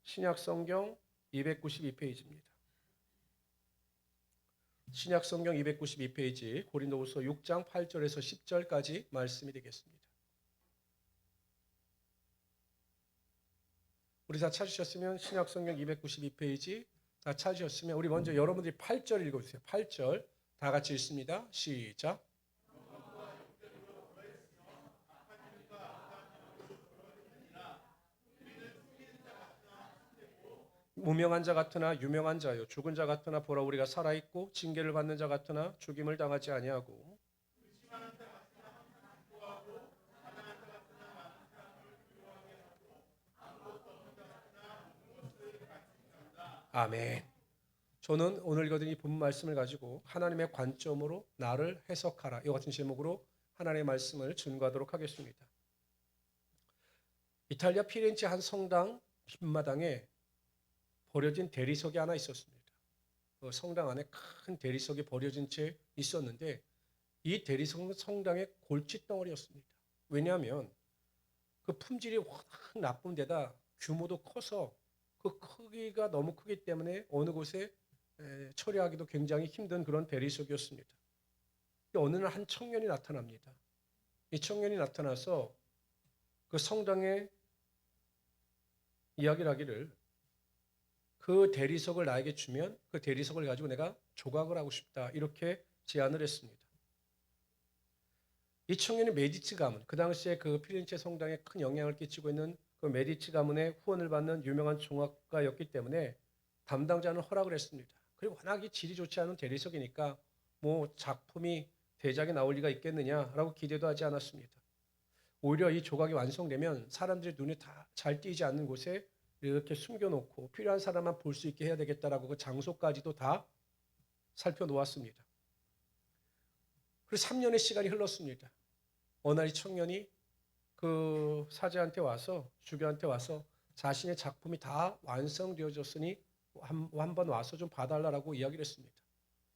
신약성경 292페이지입니다. 신약성경 292페이지 고린도후서 6장 8절에서 10절까지 말씀이 되겠습니다. 우리 다 찾으셨으면 신약성경 292페이지 다 찾으셨으면 우리 먼저 여러분들이 8절 읽어주세요. 8절 다 같이 읽습니다. 시작. 무명한 자 같으나 유명한 자요 죽은 자 같으나 보라 우리가 살아있고 징계를 받는 자 같으나 죽임을 당하지 아니하고 아멘. 저는 오늘 읽어드린 이 본문 말씀을 가지고 하나님의 관점으로 나를 해석하라 이 같은 제목으로 하나님의 말씀을 증거하도록 하겠습니다. 이탈리아 피렌체 한 성당 뒷마당에 버려진 대리석이 하나 있었습니다. 그 성당 안에 큰 대리석이 버려진 채 있었는데 이 대리석은 성당의 골칫덩어리였습니다. 왜냐하면 그 품질이 워낙 나쁜 데다 규모도 커서 그 크기가 너무 크기 때문에 어느 곳에 처리하기도 굉장히 힘든 그런 대리석이었습니다. 어느 날 한 청년이 나타납니다. 이 청년이 나타나서 그 성당에 이야기를 하기를 그 대리석을 나에게 주면 그 대리석을 가지고 내가 조각을 하고 싶다 이렇게 제안을 했습니다. 이 청년이 메디치 가문, 그 당시에 그 피렌체 성당에 큰 영향을 끼치고 있는 그 메디치 가문의 후원을 받는 유명한 종합가였기 때문에 담당자는 허락을 했습니다. 그리고 워낙 이 질이 좋지 않은 대리석이니까 뭐 작품이 대작이 나올 리가 있겠느냐라고 기대도 하지 않았습니다. 오히려 이 조각이 완성되면 사람들의 눈에 다 잘 띄지 않는 곳에 이렇게 숨겨놓고 필요한 사람만 볼 수 있게 해야 되겠다라고 그 장소까지도 다 살펴놓았습니다. 그래서 3년의 시간이 흘렀습니다. 어느 날 이 청년이 그 사제한테 와서 주교한테 와서 자신의 작품이 다 완성되어졌으니 한번 와서 좀 봐달라고 이야기를 했습니다.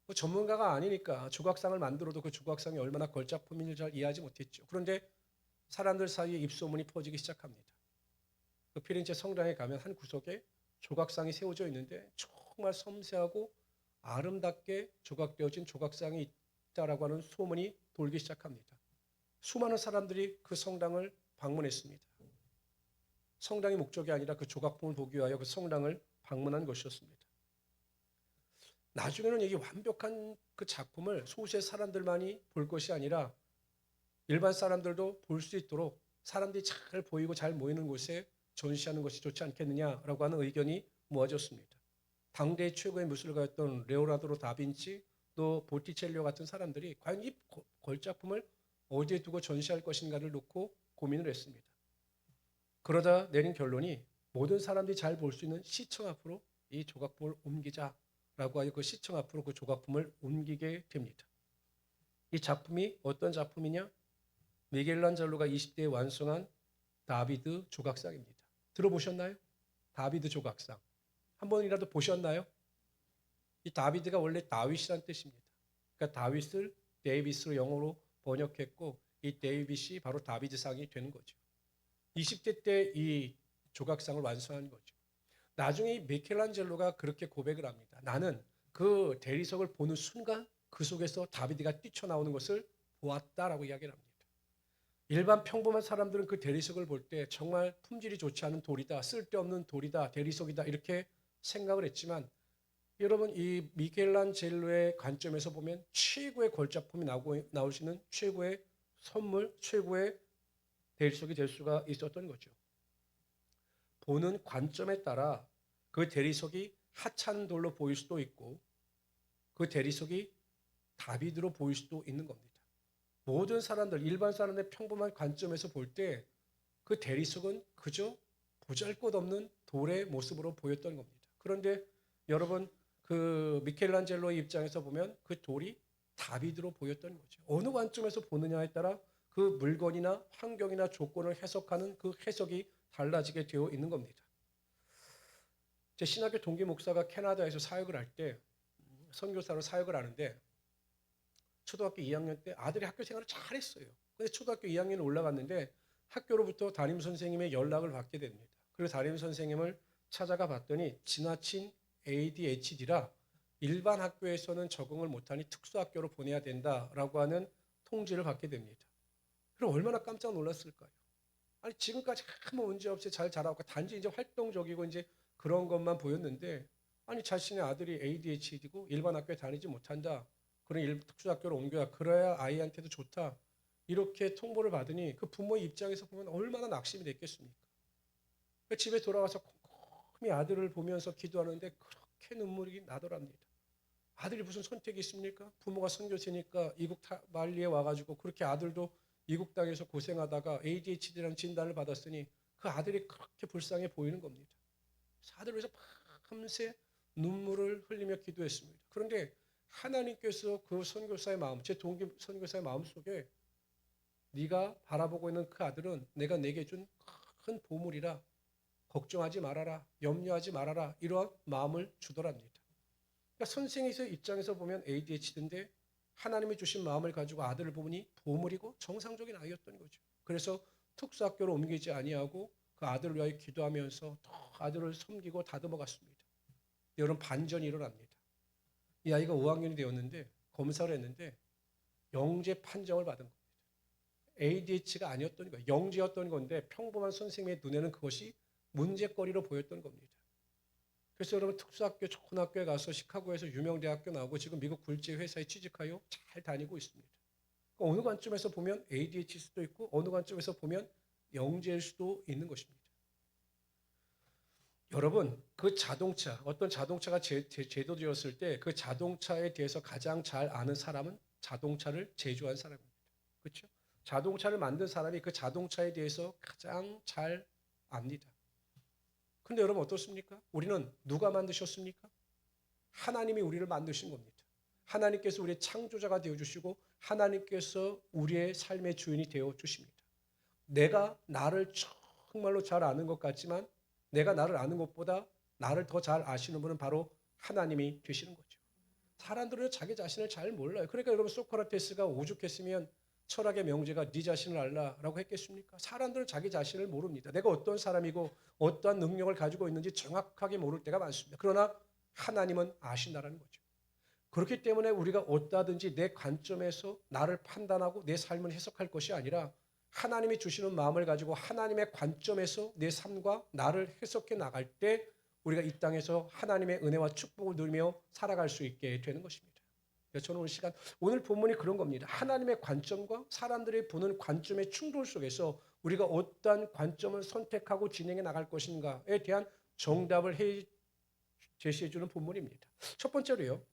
뭐 전문가가 아니니까 조각상을 만들어도 그 조각상이 얼마나 걸작품인지 잘 이해하지 못했죠. 그런데 사람들 사이에 입소문이 퍼지기 시작합니다. 그 피렌체 성당에 가면 한 구석에 조각상이 세워져 있는데 정말 섬세하고 아름답게 조각되어진 조각상이 있다라고 하는 소문이 돌기 시작합니다. 수많은 사람들이 그 성당을 방문했습니다. 성당의 목적이 아니라 그 조각품을 보기 위하여 그 성당을 방문한 것이었습니다. 나중에는 이게 완벽한 그 작품을 소수의 사람들만이 볼 것이 아니라 일반 사람들도 볼 수 있도록 사람들이 잘 보이고 잘 모이는 곳에 전시하는 것이 좋지 않겠느냐라고 하는 의견이 모아졌습니다. 당대의 최고의 미술가였던 레오나르도 다빈치 또 보티첼리오 같은 사람들이 과연 이 걸작품을 어디에 두고 전시할 것인가를 놓고 고민을 했습니다. 그러다 내린 결론이 모든 사람들이 잘 볼 수 있는 시청 앞으로 이 조각품을 옮기자라고 하여 그 시청 앞으로 그 조각품을 옮기게 됩니다. 이 작품이 어떤 작품이냐? 미켈란젤로가 20대에 완성한 다비드 조각상입니다. 들어보셨나요? 다비드 조각상. 한 번이라도 보셨나요? 이 다비드가 원래 다윗이라는 뜻입니다. 그러니까 다윗을 데이비스로 영어로 번역했고 이 데이빗이 바로 다비드상이 되는 거죠. 20대 때 이 조각상을 완성한 거죠. 나중에 미켈란젤로가 그렇게 고백을 합니다. 나는 그 대리석을 보는 순간 그 속에서 다비드가 뛰쳐나오는 것을 보았다라고 이야기를 합니다. 일반 평범한 사람들은 그 대리석을 볼 때 정말 품질이 좋지 않은 돌이다, 쓸데없는 돌이다, 대리석이다 이렇게 생각을 했지만 여러분 이 미켈란젤로의 관점에서 보면 최고의 걸작품이 나올 수 있는 최고의 선물, 최고의 대리석이 될 수가 있었던 거죠. 보는 관점에 따라 그 대리석이 하찮은 돌로 보일 수도 있고 그 대리석이 다비드로 보일 수도 있는 겁니다. 모든 사람들, 일반 사람의 평범한 관점에서 볼 때 그 대리석은 그저 보잘것없는 돌의 모습으로 보였던 겁니다. 그런데 여러분 그 미켈란젤로의 입장에서 보면 그 돌이 다비드로 보였던 거죠. 어느 관점에서 보느냐에 따라 그 물건이나 환경이나 조건을 해석하는 그 해석이 달라지게 되어 있는 겁니다. 제 신학교 동기 목사가 캐나다에서 사역을 할 때 선교사로 사역을 하는데 초등학교 2학년 때 아들이 학교 생활을 잘했어요. 근데 초등학교 2학년에 올라갔는데 학교로부터 담임 선생님의 연락을 받게 됩니다. 그리고 담임 선생님을 찾아가 봤더니 지나친 ADHD라 일반 학교에서는 적응을 못하니 특수학교로 보내야 된다라고 하는 통지를 받게 됩니다. 그럼 얼마나 깜짝 놀랐을까요? 아니 지금까지 아무 문제 없이 잘 자라고 단지 이제 활동적이고 이제 그런 것만 보였는데 아니 자신의 아들이 ADHD고 일반 학교에 다니지 못한다. 그런 특수학교로 옮겨야 그래야 아이한테도 좋다. 이렇게 통보를 받으니 그 부모의 입장에서 보면 얼마나 낙심이 됐겠습니까? 그 집에 돌아와서 꼼꼼히 아들을 보면서 기도하는데 그렇게 눈물이 나더랍니다. 아들이 무슨 선택이 있습니까? 부모가 선교사니까 이국 말리에 와가지고 그렇게 아들도 이국 땅에서 고생하다가 ADHD라는 진단을 받았으니 그 아들이 그렇게 불쌍해 보이는 겁니다. 그래서 아들을 위해서 밤새 눈물을 흘리며 기도했습니다. 그런데 하나님께서 그 선교사의 마음, 제 동기 선교사의 마음 속에 네가 바라보고 있는 그 아들은 내가 내게 준 큰 보물이라 걱정하지 말아라, 염려하지 말아라 이러한 마음을 주더랍니다. 그러니까 선생의 입장에서 보면 ADHD인데 하나님이 주신 마음을 가지고 아들을 보니 보물이고 정상적인 아이였던 거죠. 그래서 특수학교로 옮기지 아니하고 그 아들을 위하여 기도하면서 더 아들을 섬기고 다듬어 갔습니다. 여러분 반전이 일어납니다. 이 아이가 5학년이 되었는데 검사를 했는데 영재 판정을 받은 겁니다. ADHD가 아니었던 거예요. 영재였던 건데 평범한 선생님의 눈에는 그것이 문제거리로 보였던 겁니다. 그래서 여러분 특수학교 좋은 학교에 가서 시카고에서 유명 대학교 나오고 지금 미국 굴지 회사에 취직하여 잘 다니고 있습니다. 그러니까 어느 관점에서 보면 ADHD일 수도 있고 어느 관점에서 보면 영재일 수도 있는 것입니다. 여러분 그 자동차 어떤 자동차가 제도되었을 때 그 자동차에 대해서 가장 잘 아는 사람은 자동차를 제조한 사람입니다. 그렇죠? 자동차를 만든 사람이 그 자동차에 대해서 가장 잘 압니다. 근데 여러분 어떻습니까? 우리는 누가 만드셨습니까? 하나님이 우리를 만드신 겁니다. 하나님께서 우리의 창조자가 되어주시고 하나님께서 우리의 삶의 주인이 되어주십니다. 내가 나를 정말로 잘 아는 것 같지만 내가 나를 아는 것보다 나를 더 잘 아시는 분은 바로 하나님이 되시는 거죠. 사람들은 자기 자신을 잘 몰라요. 그러니까 여러분 소크라테스가 오죽했으면 철학의 명제가 네 자신을 알라라고 했겠습니까? 사람들은 자기 자신을 모릅니다. 내가 어떤 사람이고 어떠한 능력을 가지고 있는지 정확하게 모를 때가 많습니다. 그러나 하나님은 아신다라는 거죠. 그렇기 때문에 우리가 어떠하든지 내 관점에서 나를 판단하고 내 삶을 해석할 것이 아니라 하나님이 주시는 마음을 가지고 하나님의 관점에서 내 삶과 나를 해석해 나갈 때 우리가 이 땅에서 하나님의 은혜와 축복을 누리며 살아갈 수 있게 되는 것입니다. 저는 오늘 본문이 그런 겁니다. 하나님의 관점과 사람들이 보는 관점의 충돌 속에서 우리가 어떠한 관점을 선택하고 진행해 나갈 것인가에 대한 정답을 제시해 주는 본문입니다. 첫 번째로요.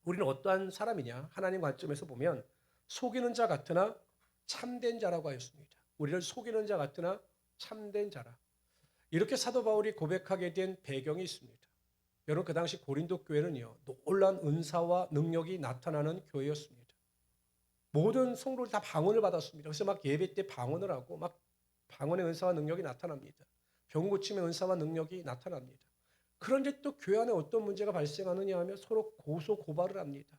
우리는 어떠한 사람이냐? 하나님 관점에서 보면 속이는 자 같으나 참된 자라고 하였습니다. 우리를 속이는 자 같으나 참된 자라. 이렇게 사도 바울이 고백하게 된 배경이 있습니다. 여러분 그 당시 고린도 교회는요. 놀라운 은사와 능력이 나타나는 교회였습니다. 모든 성도들이 다 방언을 받았습니다. 그래서 막 예배 때 방언을 하고 막 방언의 은사와 능력이 나타납니다. 병 고침의 은사와 능력이 나타납니다. 그런데 또 교회 안에 어떤 문제가 발생하느냐 하면 서로 고소 고발을 합니다.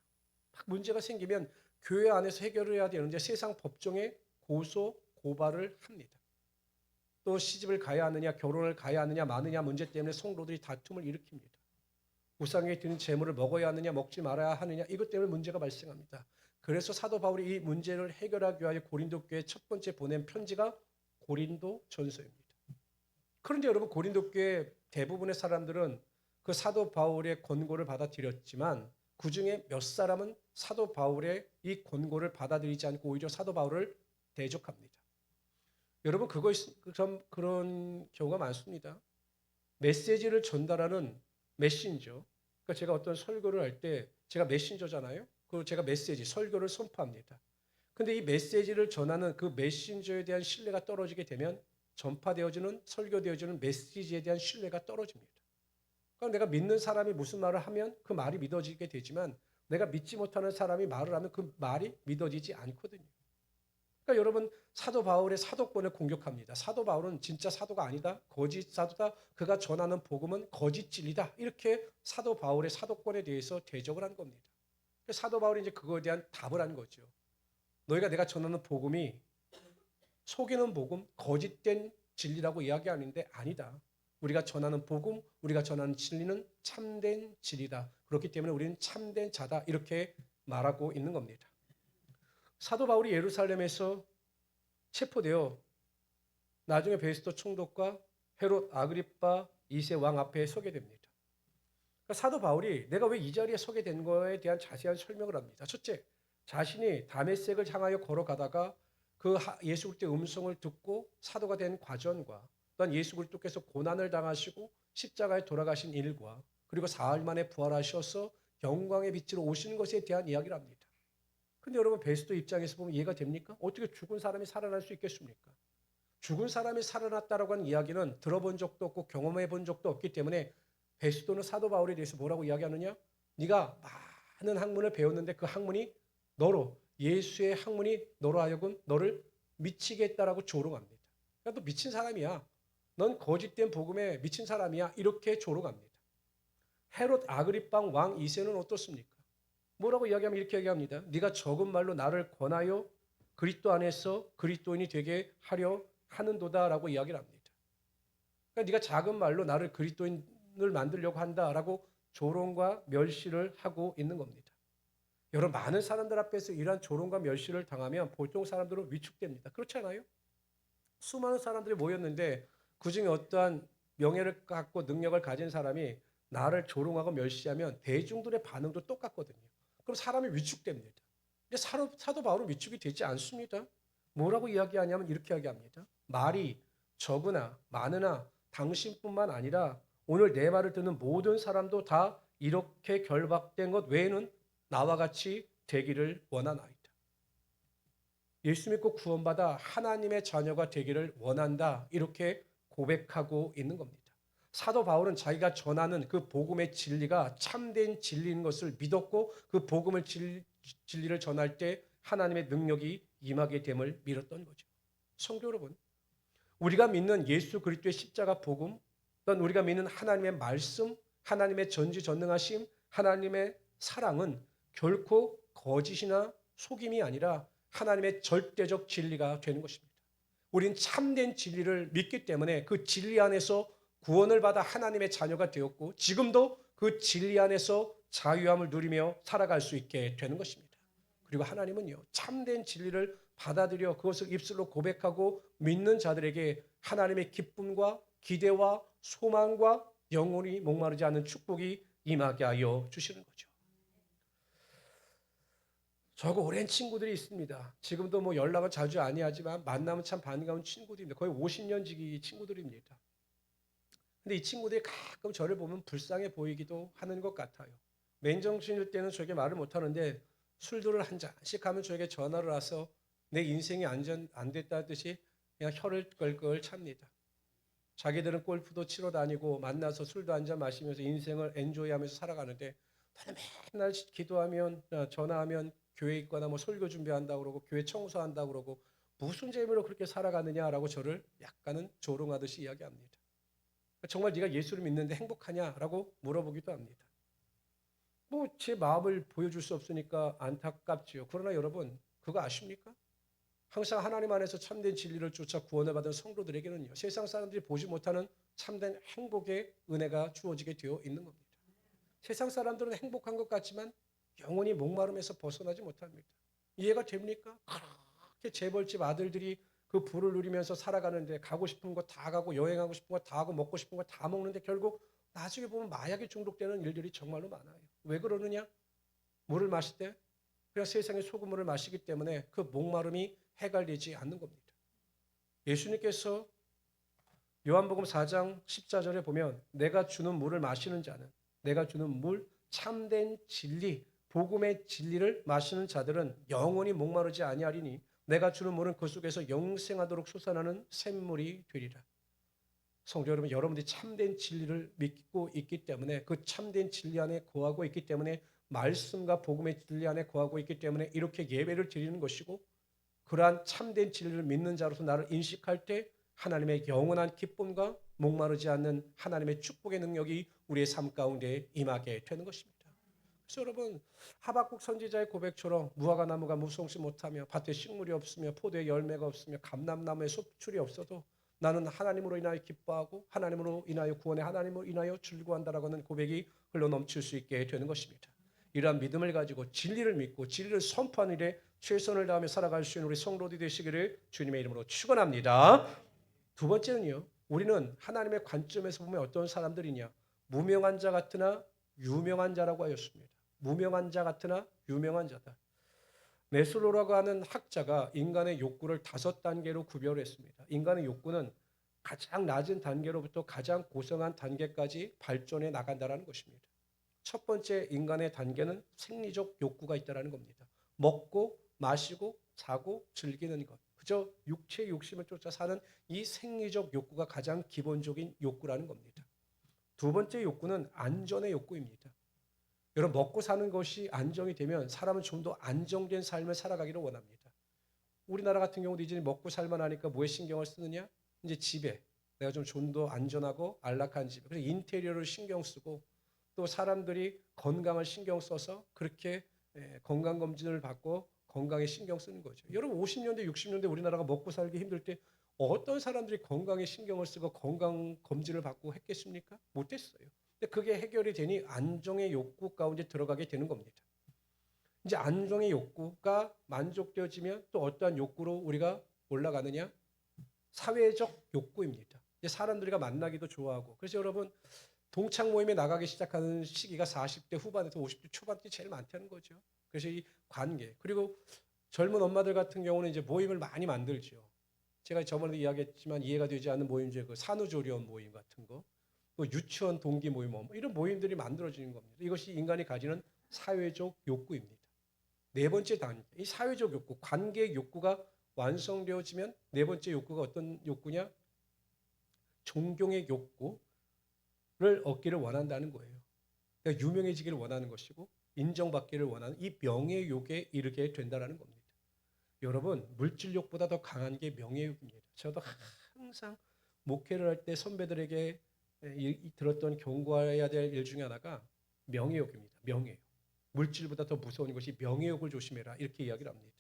막 문제가 생기면 교회 안에서 해결을 해야 되는데 세상 법정에 고소 고발을 합니다. 또 시집을 가야 하느냐 결혼을 가야 하느냐 마느냐 문제 때문에 성도들이 다툼을 일으킵니다. 우상에 드는 재물을 먹어야 하느냐 먹지 말아야 하느냐 이것 때문에 문제가 발생합니다. 그래서 사도 바울이 이 문제를 해결하기 위하여 고린도 교회에 첫 번째 보낸 편지가 고린도 전서입니다. 그런데 여러분 고린도 교회 대부분의 사람들은 그 사도 바울의 권고를 받아들였지만 그중에 몇 사람은 사도 바울의 이 권고를 받아들이지 않고 오히려 사도 바울을 대적합니다. 여러분 그런 경우가 많습니다. 메시지를 전달하는 메신저. 그러니까 제가 어떤 설교를 할 때 제가 메신저잖아요. 그리고 제가 메시지, 설교를 선포합니다. 근데 이 메시지를 전하는 그 메신저에 대한 신뢰가 떨어지게 되면 전파되어지는 설교되어지는 메시지에 대한 신뢰가 떨어집니다. 그러니까 내가 믿는 사람이 무슨 말을 하면 그 말이 믿어지게 되지만 내가 믿지 못하는 사람이 말을 하면 그 말이 믿어지지 않거든요. 그러니까 여러분 사도 바울의 사도권을 공격합니다. 사도 바울은 진짜 사도가 아니다. 거짓 사도다. 그가 전하는 복음은 거짓 진리다. 이렇게 사도 바울의 사도권에 대해서 대적을 한 겁니다. 사도 바울이 이제 그거에 대한 답을 한 거죠. 너희가 내가 전하는 복음이 속이는 복음, 거짓된 진리라고 이야기하는데 아니다. 우리가 전하는 복음, 우리가 전하는 진리는 참된 진리다. 그렇기 때문에 우리는 참된 자다. 이렇게 말하고 있는 겁니다. 사도 바울이 예루살렘에서 체포되어 나중에 베스도 총독과 헤롯 아그리파 2세 왕 앞에 서게 됩니다. 그러니까 사도 바울이 내가 왜 이 자리에 서게 된 거에 대한 자세한 설명을 합니다. 첫째, 자신이 다메섹을 향하여 걸어가다가 그 예수 그리스도의 음성을 듣고 사도가 된 과정과 또한 예수 그리스도께서 고난을 당하시고 십자가에 돌아가신 일과 그리고 사흘 만에 부활하셔서 영광의 빛으로 오시는 것에 대한 이야기를 합니다. 근데 여러분 베스도 입장에서 보면 이해가 됩니까? 어떻게 죽은 사람이 살아날 수 있겠습니까? 죽은 사람이 살아났다라고 하는 이야기는 들어본 적도 없고 경험해 본 적도 없기 때문에 베스도는 사도 바울에 대해서 뭐라고 이야기하느냐? 네가 많은 학문을 배웠는데 그 학문이 너로 예수의 학문이 너로 하여금 너를 미치게 했다라고 조롱합니다. 그러니까 너 미친 사람이야. 넌 거짓된 복음에 미친 사람이야. 이렇게 조롱합니다. 헤롯 아그리빵 왕 2세는 어떻습니까? 뭐라고 이야기하면 이렇게 얘기합니다. 네가 적은 말로 나를 권하여 그리스도 안에서 그리스도인이 되게 하려 하는도다라고 이야기를 합니다. 그러니까 네가 작은 말로 나를 그리스도인을 만들려고 한다라고 조롱과 멸시를 하고 있는 겁니다. 여러분 많은 사람들 앞에서 이러한 조롱과 멸시를 당하면 보통 사람들은 위축됩니다. 그렇지 않아요? 수많은 사람들이 모였는데 그중에 어떠한 명예를 갖고 능력을 가진 사람이 나를 조롱하고 멸시하면 대중들의 반응도 똑같거든요. 그럼 사람이 위축됩니다. 근데 사도 바울은 위축이 되지 않습니다. 뭐라고 이야기하냐면 이렇게 이야기합니다. 말이 적으나 많으나 당신뿐만 아니라 오늘 내 말을 듣는 모든 사람도 다 이렇게 결박된 것 외에는 나와 같이 되기를 원하나이다. 예수 믿고 구원받아 하나님의 자녀가 되기를 원한다. 이렇게 고백하고 있는 겁니다. 사도 바울은 자기가 전하는 그 복음의 진리가 참된 진리인 것을 믿었고 그 복음을 진리를 전할 때 하나님의 능력이 임하게 됨을 믿었던 거죠. 성도 여러분, 우리가 믿는 예수 그리스도의 십자가 복음, 또는 우리가 믿는 하나님의 말씀, 하나님의 전지전능하심, 하나님의 사랑은 결코 거짓이나 속임이 아니라 하나님의 절대적 진리가 되는 것입니다. 우린 참된 진리를 믿기 때문에 그 진리 안에서 구원을 받아 하나님의 자녀가 되었고 지금도 그 진리 안에서 자유함을 누리며 살아갈 수 있게 되는 것입니다. 그리고 하나님은요, 참된 진리를 받아들여 그것을 입술로 고백하고 믿는 자들에게 하나님의 기쁨과 기대와 소망과 영원히 목마르지 않는 축복이 임하게 하여 주시는 거죠. 저하고 오랜 친구들이 있습니다. 지금도 뭐 연락은 자주 아니하지만 만나면 참 반가운 친구들입니다. 거의 50년 지기 친구들입니다. 근데 이 친구들이 가끔 저를 보면 불쌍해 보이기도 하는 것 같아요. 맨정신일 때는 저에게 말을 못하는데 술들을 한 잔씩 하면 저에게 전화를 와서 내 인생이 안 됐다는 듯이 그냥 혀를 끌끌 찹니다. 자기들은 골프도 치러 다니고 만나서 술도 한 잔 마시면서 인생을 엔조이하면서 살아가는데 나는 맨날 기도하면 전화하면 교회 있거나 뭐 설교 준비한다고 그러고 교회 청소한다고 그러고 무슨 재미로 그렇게 살아가느냐라고 저를 약간은 조롱하듯이 이야기합니다. 정말 네가 예수를 믿는데 행복하냐라고 물어보기도 합니다. 뭐 제 마음을 보여줄 수 없으니까 안타깝지요. 그러나 여러분 그거 아십니까? 항상 하나님 안에서 참된 진리를 쫓아 구원을 받은 성도들에게는요. 세상 사람들이 보지 못하는 참된 행복의 은혜가 주어지게 되어 있는 겁니다. 세상 사람들은 행복한 것 같지만 영원히 목마름에서 벗어나지 못합니다. 이해가 됩니까? 그렇게 재벌집 아들들이 그 부를 누리면서 살아가는데 가고 싶은 거 다 가고 여행하고 싶은 거 다 하고 먹고 싶은 거 다 먹는데 결국 나중에 보면 마약에 중독되는 일들이 정말로 많아요. 왜 그러느냐? 물을 마실 때 그냥 세상의 소금물을 마시기 때문에 그 목마름이 해결되지 않는 겁니다. 예수님께서 요한복음 4장 14절에 보면 내가 주는 물을 마시는 자는 내가 주는 물 참된 진리 복음의 진리를 마시는 자들은 영원히 목마르지 아니하리니 내가 주는 물은 그 속에서 영생하도록 솟아나는 샘물이 되리라. 성도 여러분, 여러분들이 참된 진리를 믿고 있기 때문에 그 참된 진리 안에 거하고 있기 때문에 말씀과 복음의 진리 안에 거하고 있기 때문에 이렇게 예배를 드리는 것이고 그러한 참된 진리를 믿는 자로서 나를 인식할 때 하나님의 영원한 기쁨과 목마르지 않는 하나님의 축복의 능력이 우리의 삶 가운데 임하게 되는 것입니다. 그래서 여러분 하박국 선지자의 고백처럼 무화과 나무가 무성치 못하며 밭에 식물이 없으며 포도에 열매가 없으며 감람나무에 소출이 없어도 나는 하나님으로 인하여 기뻐하고 하나님으로 인하여 구원해 하나님으로 인하여 즐거워한다라고 하는 고백이 흘러 넘칠 수 있게 되는 것입니다. 이러한 믿음을 가지고 진리를 믿고 진리를 선포하는 일에 최선을 다하며 살아갈 수 있는 우리 성도들이 되시기를 주님의 이름으로 축원합니다. 두 번째는요. 우리는 하나님의 관점에서 보면 어떤 사람들이냐. 무명한 자 같으나 유명한 자라고 하였습니다. 무명한 자 같으나 유명한 자다. 메슬로라고 하는 학자가 인간의 욕구를 5단계로 구별했습니다. 인간의 욕구는 가장 낮은 단계로부터 가장 고성한 단계까지 발전해 나간다는 것입니다. 첫 번째 인간의 단계는 생리적 욕구가 있다는 겁니다. 먹고 마시고 자고 즐기는 것. 그저 육체의 욕심을 쫓아 사는 이 생리적 욕구가 가장 기본적인 욕구라는 겁니다. 두 번째 욕구는 안전의 욕구입니다. 여러분 먹고 사는 것이 안정이 되면 사람은 좀 더 안정된 삶을 살아가기를 원합니다. 우리나라 같은 경우도 이제 먹고 살만 하니까 뭐에 신경을 쓰느냐? 이제 집에 내가 좀 더 안전하고 안락한 집에. 그래서 인테리어를 신경 쓰고 또 사람들이 건강을 신경 써서 그렇게 건강검진을 받고 건강에 신경 쓰는 거죠. 여러분 50년대 60년대 우리나라가 먹고 살기 힘들 때 어떤 사람들이 건강에 신경을 쓰고 건강검진을 받고 했겠습니까? 못했어요. 근데 그게 해결이 되니 안정의 욕구 가운데 들어가게 되는 겁니다. 이제 안정의 욕구가 만족되어지면 또 어떠한 욕구로 우리가 올라가느냐? 사회적 욕구입니다. 이제 사람들과 만나기도 좋아하고. 그래서 여러분 동창 모임에 나가기 시작하는 시기가 40대 후반에서 50대 초반 때 제일 많다는 거죠. 그래서 이 관계 그리고 젊은 엄마들 같은 경우는 이제 모임을 많이 만들죠. 제가 저번에도 이야기했지만 이해가 되지 않는 모임 중에 그 산후조리원 모임 같은 거, 또 유치원 동기 모임 이런 모임들이 만들어지는 겁니다. 이것이 인간이 가지는 사회적 욕구입니다. 네 번째 단계, 이 사회적 욕구, 관계 욕구가 완성되어지면 네 번째 욕구가 어떤 욕구냐? 존경의 욕구를 얻기를 원한다는 거예요. 그러니까 유명해지기를 원하는 것이고 인정받기를 원하는 이 명예욕에 이르게 된다는 겁니다. 여러분 물질욕보다 더 강한 게 명예욕입니다. 저도 항상 목회를 할 때 선배들에게 들었던 경고해야 될 일 중에 하나가 명예욕입니다. 명예욕. 물질보다 더 무서운 것이 명예욕을 조심해라 이렇게 이야기를 합니다.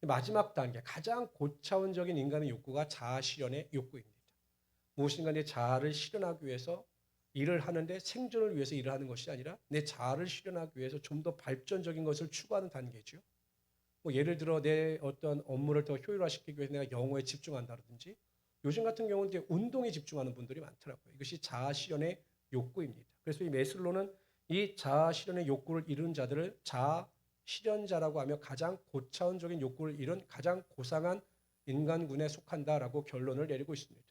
마지막 단계 가장 고차원적인 인간의 욕구가 자아 실현의 욕구입니다. 무엇인가 내 자아를 실현하기 위해서 일을 하는데 생존을 위해서 일을 하는 것이 아니라 내 자아를 실현하기 위해서 좀 더 발전적인 것을 추구하는 단계죠. 뭐 예를 들어 내 어떤 업무를 더 효율화시키기 위해서 내가 영어에 집중한다든지 요즘 같은 경우는 이제 운동에 집중하는 분들이 많더라고요. 이것이 자아 실현의 욕구입니다. 그래서 이 메슬로는 이 자아 실현의 욕구를 이룬 자들을 자아 실현자라고 하며 가장 고차원적인 욕구를 이룬 가장 고상한 인간군에 속한다라고 결론을 내리고 있습니다.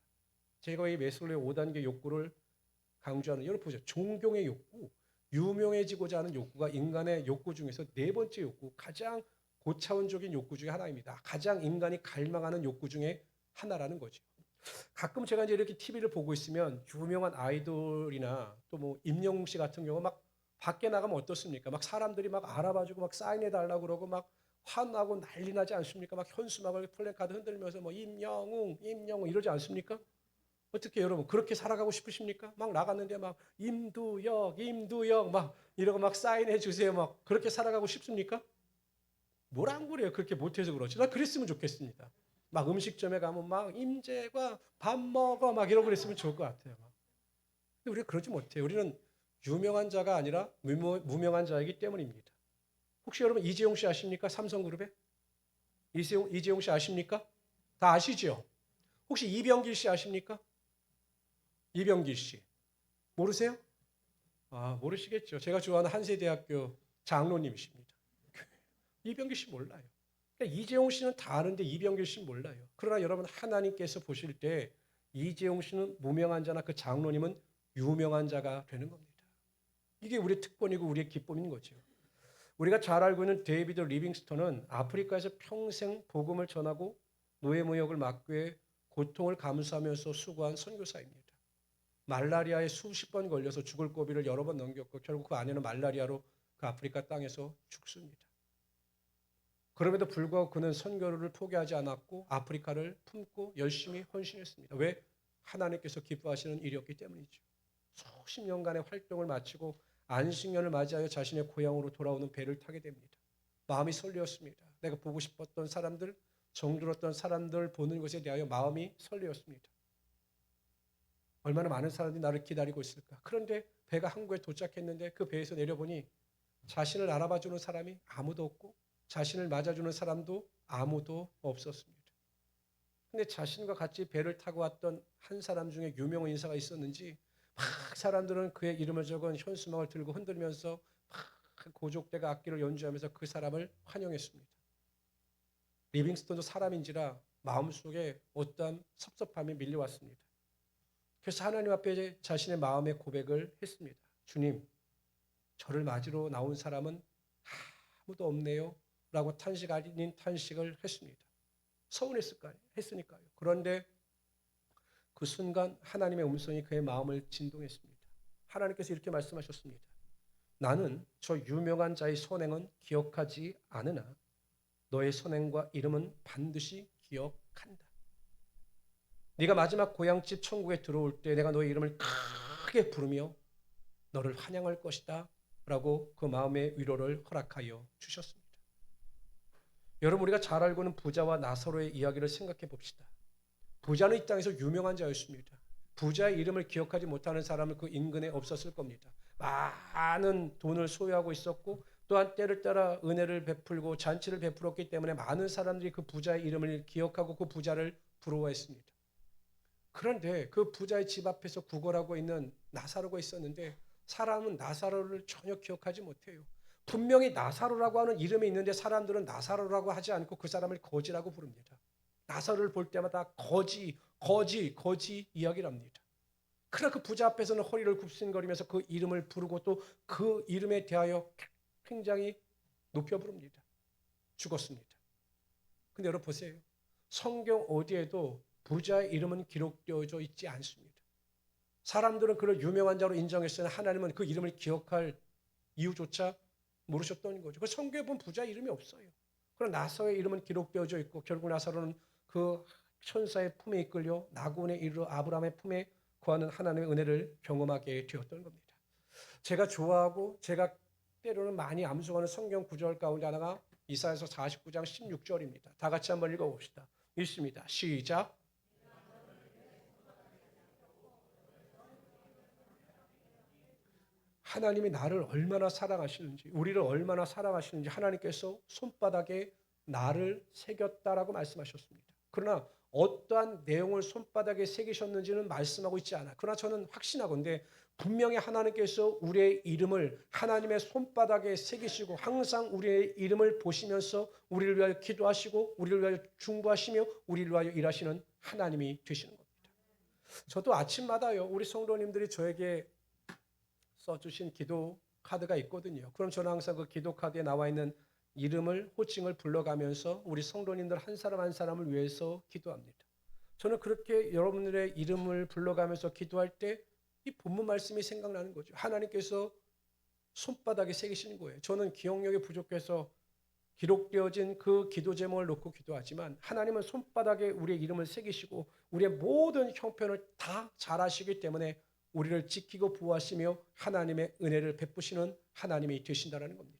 제가 이 메슬로의 5단계 욕구를 강조하는 여러분 보세요. 존경의 욕구, 유명해지고자 하는 욕구가 인간의 욕구 중에서 네 번째 욕구, 가장 고차원적인 욕구 중에 하나입니다. 가장 인간이 갈망하는 욕구 중에 하나라는 거죠. 가끔 제가 이제 이렇게 TV를 보고 있으면 유명한 아이돌이나 또 뭐 임영웅 씨 같은 경우 막 밖에 나가면 어떻습니까? 막 사람들이 막 알아봐주고 막 사인해 달라고 그러고 막 환하고 난리 나지 않습니까? 막 현수막을 플래카드 흔들면서 뭐 임영웅 이러지 않습니까? 어떻게 여러분 그렇게 살아가고 싶으십니까? 막 나갔는데 막 임두혁 막 이러고 막 사인해 주세요 막 그렇게 살아가고 싶습니까? 뭐라고 그래요? 그렇게 못해서 그렇지. 나 그랬으면 좋겠습니다. 막 음식점에 가면 막 임재과 밥 먹어 막 이러고 그랬으면 좋을 것 같아요. 근데 우리가 그러지 못해요. 우리는 유명한 자가 아니라 무명한 자이기 때문입니다. 혹시 여러분 이재용 씨 아십니까? 삼성그룹에? 이재용 씨 아십니까? 다 아시죠? 혹시 이병길 씨 아십니까? 이병길 씨. 모르세요? 아, 모르시겠죠. 제가 좋아하는 한세대학교 장로님이십니다. 이병길 씨 몰라요. 그러니까 이재용 씨는 다 아는데 이병길 씨는 몰라요. 그러나 여러분 하나님께서 보실 때 이재용 씨는 무명한 자나 그 장로님은 유명한 자가 되는 겁니다. 이게 우리의 특권이고 우리의 기쁨인 거죠. 우리가 잘 알고 있는 데이비드 리빙스턴은 아프리카에서 평생 복음을 전하고 노예무역을 막기 위해 고통을 감수하면서 수고한 선교사입니다. 말라리아에 수십 번 걸려서 죽을 고비를 여러 번 넘겼고 결국 그 아내는 말라리아로 그 아프리카 땅에서 죽습니다. 그럼에도 불구하고 그는 선교를 포기하지 않았고 아프리카를 품고 열심히 헌신했습니다. 왜? 하나님께서 기뻐하시는 일이었기 때문이죠. 수십 년간의 활동을 마치고 안식년을 맞이하여 자신의 고향으로 돌아오는 배를 타게 됩니다. 마음이 설레었습니다. 내가 보고 싶었던 사람들, 정들었던 사람들 보는 것에 대하여 마음이 설레었습니다. 얼마나 많은 사람들이 나를 기다리고 있을까. 그런데 배가 항구에 도착했는데 그 배에서 내려보니 자신을 알아봐주는 사람이 아무도 없고 자신을 맞아주는 사람도 아무도 없었습니다. 근데 자신과 같이 배를 타고 왔던 한 사람 중에 유명 인사가 있었는지 막 사람들은 그의 이름을 적은 현수막을 들고 흔들면서 막 고족대가 악기를 연주하면서 그 사람을 환영했습니다. 리빙스톤도 사람인지라 마음속에 어떠한 섭섭함이 밀려왔습니다. 그래서 하나님 앞에 자신의 마음의 고백을 했습니다. 주님, 저를 맞으러 나온 사람은 아무도 없네요. 라고 탄식 아닌 탄식을 했습니다. 서운했을까요? 했으니까요. 그런데 그 순간 하나님의 음성이 그의 마음을 진동했습니다. 하나님께서 이렇게 말씀하셨습니다. 나는 저 유명한 자의 선행은 기억하지 않으나 너의 선행과 이름은 반드시 기억한다. 네가 마지막 고향집 천국에 들어올 때 내가 너의 이름을 크게 부르며 너를 환영할 것이다. 라고 그 마음의 위로를 허락하여 주셨습니다. 여러분, 우리가 잘 알고 있는 부자와 나사로의 이야기를 생각해 봅시다. 부자는 이 땅에서 유명한 자였습니다. 부자의 이름을 기억하지 못하는 사람은 그 인근에 없었을 겁니다. 많은 돈을 소유하고 있었고 또한 때를 따라 은혜를 베풀고 잔치를 베풀었기 때문에 많은 사람들이 그 부자의 이름을 기억하고 그 부자를 부러워했습니다. 그런데 그 부자의 집 앞에서 구걸하고 있는 나사로가 있었는데 사람은 나사로를 전혀 기억하지 못해요. 분명히 나사로라고 하는 이름이 있는데 사람들은 나사로라고 하지 않고 그 사람을 거지라고 부릅니다. 나사로를 볼 때마다 거지 이야기를 합니다. 그러나 그 부자 앞에서는 허리를 굽신거리면서 그 이름을 부르고 또 그 이름에 대하여 굉장히 높여 부릅니다. 죽었습니다. 근데 여러분 보세요. 성경 어디에도 부자의 이름은 기록되어져 있지 않습니다. 사람들은 그를 유명한 자로 인정했으나 하나님은 그 이름을 기억할 이유조차 모르셨던 거죠. 그 성경에 보면 부자의 이름이 없어요. 그러나 나사로의 이름은 기록되어져 있고 결국 나사로는 그 천사의 품에 이끌려 나군에 이르러 아브라함의 품에 거하는 하나님의 은혜를 경험하게 되었던 겁니다. 제가 좋아하고 제가 때로는 많이 암송하는 성경 구절 가운데 하나가 이사야서 49장 16절입니다. 다 같이 한번 읽어봅시다. 읽습니다. 시작. 하나님이 나를 얼마나 사랑하시는지, 우리를 얼마나 사랑하시는지 하나님께서 손바닥에 나를 새겼다라고 말씀하셨습니다. 그러나 어떠한 내용을 손바닥에 새기셨는지는 말씀하고 있지 않아. 그러나 저는 확신하건대 분명히 하나님께서 우리의 이름을 하나님의 손바닥에 새기시고 항상 우리의 이름을 보시면서 우리를 위하여 기도하시고 우리를 위하여 중보하시며 우리를 위하여 일하시는 하나님이 되시는 겁니다. 저도 아침마다요, 우리 성도님들이 저에게 써주신 기도 카드가 있거든요. 그럼 저는 항상 그 기도 카드에 나와 있는 이름을 호칭을 불러가면서 우리 성도님들 한 사람 한 사람을 위해서 기도합니다. 저는 그렇게 여러분들의 이름을 불러가면서 기도할 때 이 본문 말씀이 생각나는 거죠. 하나님께서 손바닥에 새기시는 거예요. 저는 기억력이 부족해서 기록되어진 그 기도 제목을 놓고 기도하지만 하나님은 손바닥에 우리의 이름을 새기시고 우리의 모든 형편을 다 잘 아시기 때문에 우리를 지키고 보호하시며 하나님의 은혜를 베푸시는 하나님이 되신다는 겁니다.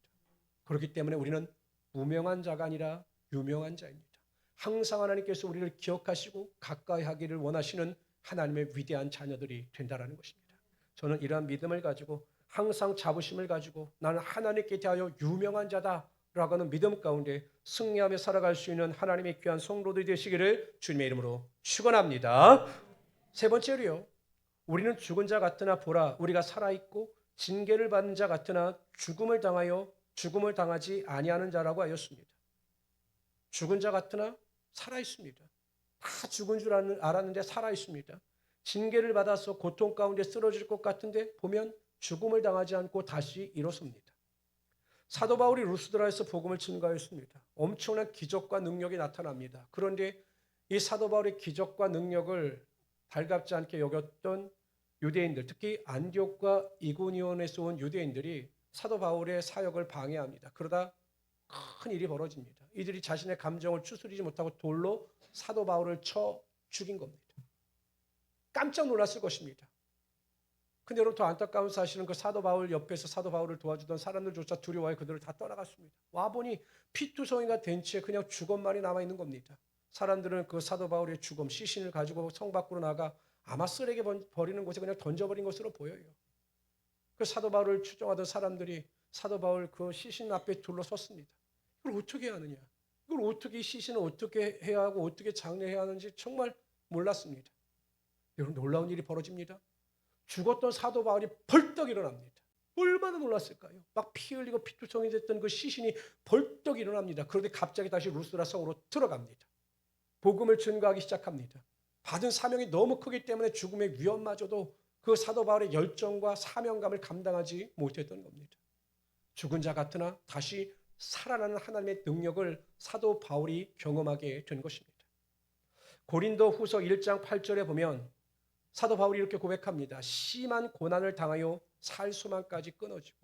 그렇기 때문에 우리는 무명한 자가 아니라 유명한 자입니다. 항상 하나님께서 우리를 기억하시고 가까이 하기를 원하시는 하나님의 위대한 자녀들이 된다는 것입니다. 저는 이러한 믿음을 가지고 항상 자부심을 가지고 나는 하나님께 대하여 유명한 자다라고 하는 믿음 가운데 승리하며 살아갈 수 있는 하나님의 귀한 성도들이 되시기를 주님의 이름으로 축원합니다. 세 번째로요. 우리는 죽은 자 같으나 보라 우리가 살아있고 징계를 받는 자 같으나 죽음을 당하지 아니하는 자라고 하였습니다. 죽은 자 같으나 살아있습니다. 다 죽은 줄 알았는데 살아있습니다. 징계를 받아서 고통 가운데 쓰러질 것 같은데 보면 죽음을 당하지 않고 다시 일어섭니다. 사도 바울이 루스드라에서 복음을 증거하였습니다. 엄청난 기적과 능력이 나타납니다. 그런데 이 사도 바울의 기적과 능력을 달갑지 않게 여겼던 유대인들, 특히 안디옥과 이고니온에서 온 유대인들이 사도 바울의 사역을 방해합니다. 그러다 큰 일이 벌어집니다. 이들이 자신의 감정을 추스리지 못하고 돌로 사도 바울을 쳐 죽인 겁니다. 깜짝 놀랐을 것입니다. 근데 여러분 더 안타까운 사실은 그 사도 바울 옆에서 사도 바울을 도와주던 사람들조차 두려워해 그들을 다 떠나갔습니다. 와보니 피투성이가 된 채 그냥 죽음만이 남아있는 겁니다. 사람들은 그 사도 바울의 죽음, 시신을 가지고 성 밖으로 나가 아마 쓰레기 버리는 곳에 그냥 던져버린 것으로 보여요. 그 사도 바울을 추종하던 사람들이 사도 바울 그 시신 앞에 둘러섰습니다. 이걸 어떻게 하느냐? 이걸 어떻게 시신을 어떻게 해야 하고 어떻게 장례해야 하는지 정말 몰랐습니다. 여러분 놀라운 일이 벌어집니다. 죽었던 사도 바울이 벌떡 일어납니다. 얼마나 놀랐을까요? 막 피 흘리고 피투성이 됐던 그 시신이 벌떡 일어납니다. 그런데 갑자기 다시 루스드라 성으로 들어갑니다. 복음을 전가하기 시작합니다. 받은 사명이 너무 크기 때문에 죽음의 위험마저도 그 사도 바울의 열정과 사명감을 감당하지 못했던 겁니다. 죽은 자 같으나 다시 살아나는 하나님의 능력을 사도 바울이 경험하게 된 것입니다. 고린도 후서 1장 8절에 보면 사도 바울이 이렇게 고백합니다. 심한 고난을 당하여 살 소망까지 끊어지고.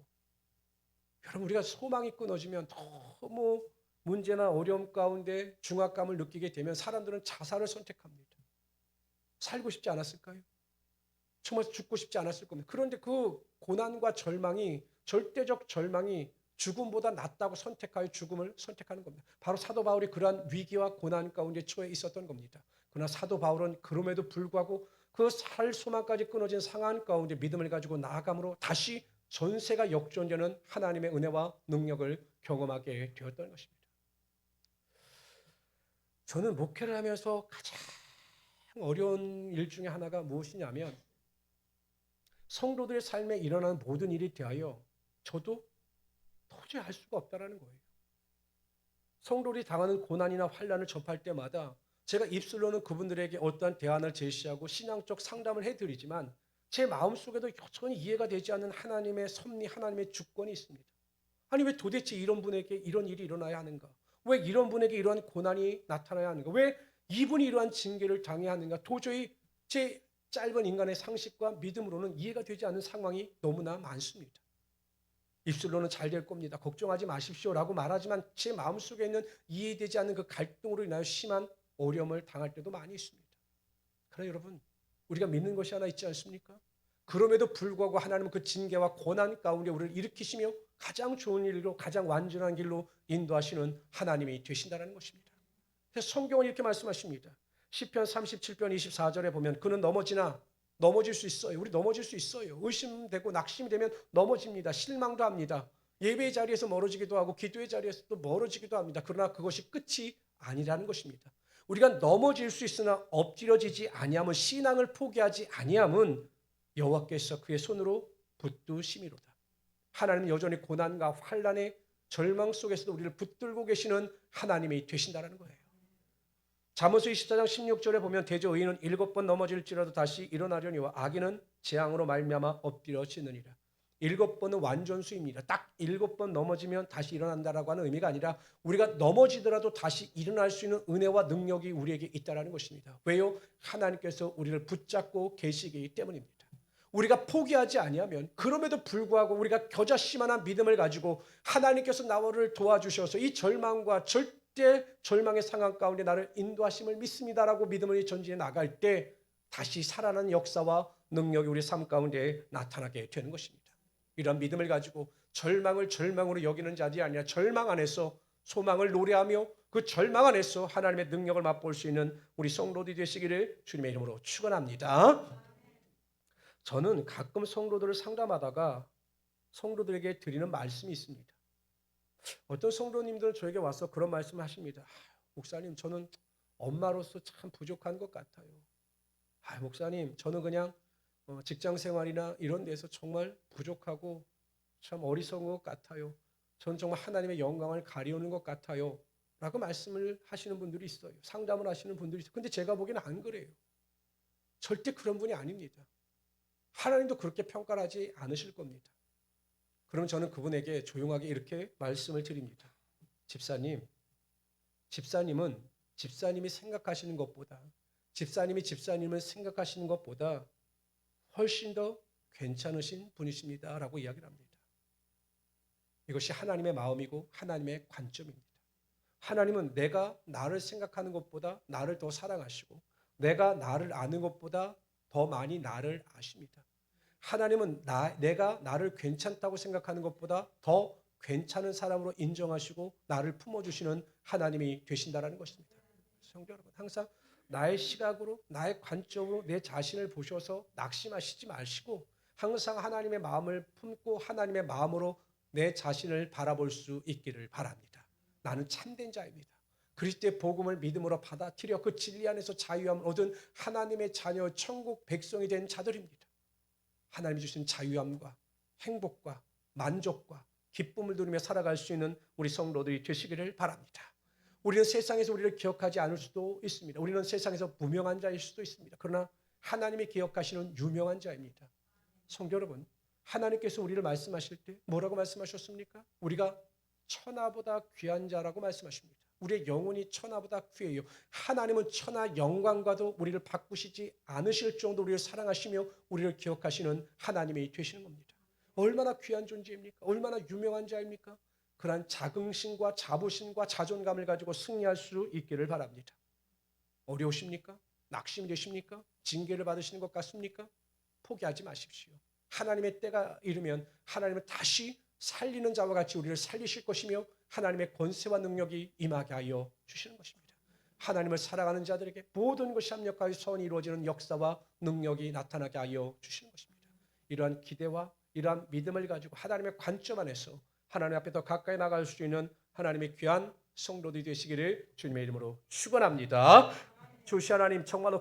여러분 우리가 소망이 끊어지면 너무 문제나 어려움 가운데 중압감을 느끼게 되면 사람들은 자살을 선택합니다. 살고 싶지 않았을까요? 정말 죽고 싶지 않았을 겁니다. 그런데 그 고난과 절망이 절대적 절망이 죽음보다 낫다고 선택하여 죽음을 선택하는 겁니다. 바로 사도 바울이 그러한 위기와 고난 가운데 처해 있었던 겁니다. 그러나 사도 바울은 그럼에도 불구하고 그 살 소망까지 끊어진 상황 가운데 믿음을 가지고 나아감으로 다시 전세가 역전되는 하나님의 은혜와 능력을 경험하게 되었던 것입니다. 저는 목회를 하면서 가장 어려운 일 중에 하나가 무엇이냐면 성도들의 삶에 일어나는 모든 일에 대하여 저도 도저히 알 수가 없다는 거예요. 성도들이 당하는 고난이나 환난을 접할 때마다 제가 입술로는 그분들에게 어떠한 대안을 제시하고 신앙적 상담을 해드리지만 제 마음속에도 여전히 이해가 되지 않는 하나님의 섭리, 하나님의 주권이 있습니다. 아니 왜 도대체 이런 분에게 이런 일이 일어나야 하는가? 왜 이런 분에게 이러한 고난이 나타나야 하는가? 왜 이분이 이러한 징계를 당해야 하는가? 도저히 제 짧은 인간의 상식과 믿음으로는 이해가 되지 않는 상황이 너무나 많습니다. 입술로는 잘 될 겁니다. 걱정하지 마십시오라고 말하지만 제 마음속에 있는 이해되지 않는 그 갈등으로 인하여 심한 어려움을 당할 때도 많이 있습니다. 그러나 여러분 우리가 믿는 것이 하나 있지 않습니까? 그럼에도 불구하고 하나님은 그 징계와 고난 가운데 우리를 일으키시며 가장 좋은 일로 가장 완전한 길로 인도하시는 하나님이 되신다는 것입니다. 그래서 성경은 이렇게 말씀하십니다. 시편 37편 24절에 보면 그는 넘어질 수 있어요. 우리 넘어질 수 있어요. 의심되고 낙심이 되면 넘어집니다. 실망도 합니다. 예배의 자리에서 멀어지기도 하고 기도의 자리에서 또 멀어지기도 합니다. 그러나 그것이 끝이 아니라는 것입니다. 우리가 넘어질 수 있으나 엎드려지지 아니함은 신앙을 포기하지 아니함은 여호와께서 그의 손으로 붙드심이로다. 하나님은 여전히 고난과 환난의 절망 속에서도 우리를 붙들고 계시는 하나님이 되신다는 거예요. 잠언서 24장 16절에 보면 대저 의인은 7번 넘어질지라도 다시 일어나려니와 악인은 재앙으로 말미암아 엎드려지느니라. 7번은 완전수입니다. 딱 7번 넘어지면 다시 일어난다라고 하는 의미가 아니라 우리가 넘어지더라도 다시 일어날 수 있는 은혜와 능력이 우리에게 있다는 것입니다. 왜요? 하나님께서 우리를 붙잡고 계시기 때문입니다. 우리가 포기하지 아니하면 그럼에도 불구하고 우리가 겨자씨만한 믿음을 가지고 하나님께서 나를 도와주셔서 이 절망과 절대 절망의 상황 가운데 나를 인도하심을 믿습니다라고 믿음을 전진해 나갈 때 다시 살아나는 역사와 능력이 우리 삶 가운데 나타나게 되는 것입니다. 이런 믿음을 가지고 절망을 절망으로 여기는 자들이 아니라 절망 안에서 소망을 노래하며 그 절망 안에서 하나님의 능력을 맛볼 수 있는 우리 성도들이 되시기를 주님의 이름으로 축원합니다. 저는 가끔 성도들을 상담하다가 성도들에게 드리는 말씀이 있습니다. 어떤 성도님들은 저에게 와서 그런 말씀을 하십니다. 목사님, 저는 엄마로서 참 부족한 것 같아요. 목사님, 저는 그냥 직장 생활이나 이런 데서 정말 부족하고 참 어리석은 것 같아요. 저는 정말 하나님의 영광을 가리우는 것 같아요. 라고 말씀을 하시는 분들이 있어요. 상담을 하시는 분들이 있어요. 근데 제가 보기에는 안 그래요. 절대 그런 분이 아닙니다. 하나님도 그렇게 평가를 하지 않으실 겁니다. 그럼 저는 그분에게 조용하게 이렇게 말씀을 드립니다. 집사님은 집사님이 생각하시는 것보다 집사님을 생각하시는 것보다 훨씬 더 괜찮으신 분이십니다. 라고 이야기를 합니다. 이것이 하나님의 마음이고 하나님의 관점입니다. 하나님은 내가 나를 생각하는 것보다 나를 더 사랑하시고 내가 나를 아는 것보다 더 많이 나를 아십니다. 하나님은 내가 나를 괜찮다고 생각하는 것보다 더 괜찮은 사람으로 인정하시고 나를 품어주시는 하나님이 되신다는 것입니다. 성도 여러분, 항상 나의 시각으로, 나의 관점으로 내 자신을 보셔서 낙심하시지 마시고 항상 하나님의 마음을 품고 하나님의 마음으로 내 자신을 바라볼 수 있기를 바랍니다. 나는 참된 자입니다. 그리스도의 복음을 믿음으로 받아들여 그 진리 안에서 자유함을 얻은 하나님의 자녀 천국 백성이 된 자들입니다. 하나님이 주신 자유함과 행복과 만족과 기쁨을 누리며 살아갈 수 있는 우리 성도들이 되시기를 바랍니다. 우리는 세상에서 우리를 기억하지 않을 수도 있습니다. 우리는 세상에서 무명한 자일 수도 있습니다. 그러나 하나님이 기억하시는 유명한 자입니다. 성도 여러분, 하나님께서 우리를 말씀하실 때 뭐라고 말씀하셨습니까? 우리가 천하보다 귀한 자라고 말씀하십니다. 우리의 영혼이 천하보다 귀해요. 하나님은 천하 영광과도 우리를 바꾸시지 않으실 정도로 우리를 사랑하시며 우리를 기억하시는 하나님이 되시는 겁니다. 얼마나 귀한 존재입니까? 얼마나 유명한 자입니까? 그러한 자긍심과 자부심과 자존감을 가지고 승리할 수 있기를 바랍니다. 어려우십니까? 낙심이 되십니까? 징계를 받으시는 것 같습니까? 포기하지 마십시오. 하나님의 때가 이르면 하나님은 다시 살리는 자와 같이 우리를 살리실 것이며 하나님의 권세와 능력이 임하게 하여 주시는 것입니다. 하나님을 사랑하는 자들에게 모든 것이 합력하여 선이 이루어지는 역사와 능력이 나타나게 하여 주시는 것입니다. 이러한 기대와 이러한 믿음을 가지고 하나님의 관점 안에서 하나님 앞에 더 가까이 나갈 수 있는 하나님의 귀한 성도들이 되시기를 주님의 이름으로 축원합니다. 주시 하나님 정말로